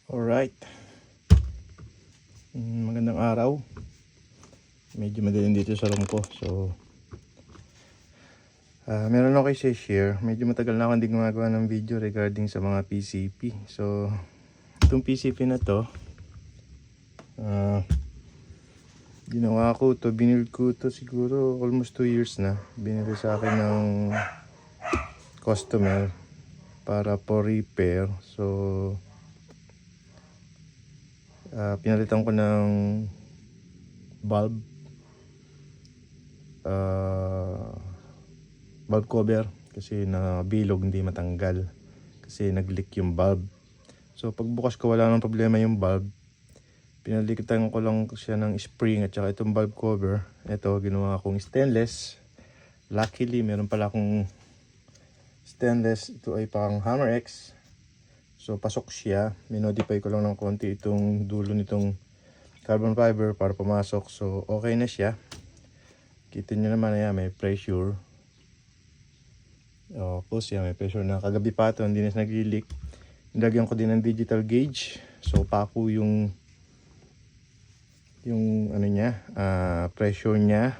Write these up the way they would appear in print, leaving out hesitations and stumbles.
Alright, magandang araw. Medyo madilim dito sa room ko. So meron ako kayo share. Medyo matagal na ako hindi gumagawa ng video regarding sa mga PCP. So itong PCP na to, ginawa ko to, binild ko to siguro almost 2 years na. Binili sa akin ng customer para for repair. So pinalitan ko ng bulb cover kasi na bilog, hindi matanggal kasi nag-leak yung bulb. So pagbukas ko wala nang problema yung bulb. Pinalitan ko lang siya ng spring at saka itong bulb cover. Ito ginawa kong stainless. Luckily meron pala akong stainless. Ito ay pang Hammer X. So pasok siya, minodify ko lang ng konti itong dulo nitong carbon fiber para pumasok. So okay na siya. Kita nyo naman, ayan, may pressure. Tapos yan, may pressure na. Kagabi pa ito, hindi na nag-leak. Nilagyan ko din ng digital gauge. So pako yung ano niya, pressure niya.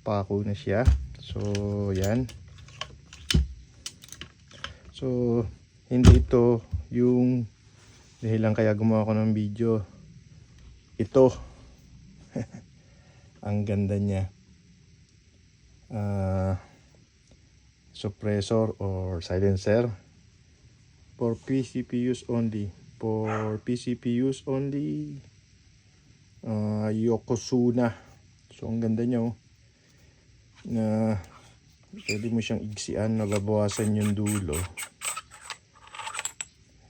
Pako na siya. So yan. So hindi ito yung dahilan kaya gumawa ko ng video. Ito ang ganda niya, suppressor or silencer for PCP use only. For PCP use only, Yokozuna. So ang ganda niya, na pwede mo siyang igsian, nababawasan yung dulo.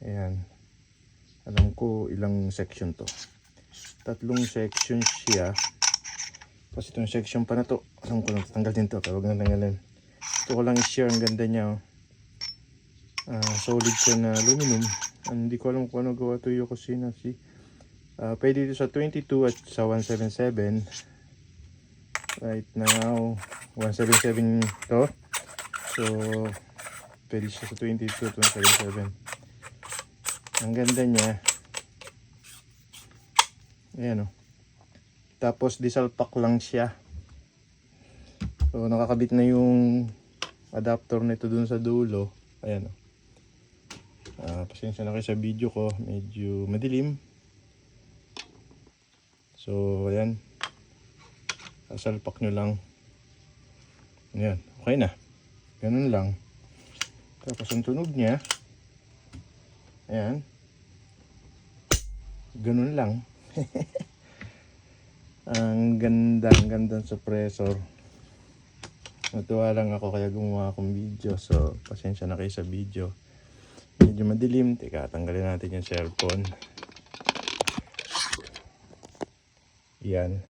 Ayan, alam ko ilang section to, 3 section siya. Tapos itong section pa na to, alam ko na tanggal din to, kaya huwag na tanggalin. Ito ko lang i-share, ang ganda niya. Solid siya na aluminum. Hindi ko alam kung ano gawa to Yokozuna. Pwede ito sa 22 at sa 177. Right now 177 to. So pwede siya sa 22 at 177. Ang ganda niya. Ayan o. Tapos diesel pack lang siya. So nakakabit na yung adapter nito dun sa dulo. Ayan o. Pasensya na kayo sa video ko. Medyo madilim. So ayan. Sasalpak nyo lang. Ayan. Okay na. Ganun lang. Tapos ang tunog niya. Ayan. Ganun lang. Ang gandang suppressor. Natuwa lang ako kaya gumawa akong video. So pasensya na kayo sa video. Medyo madilim. Teka, tanggalin natin yung cellphone. Yan.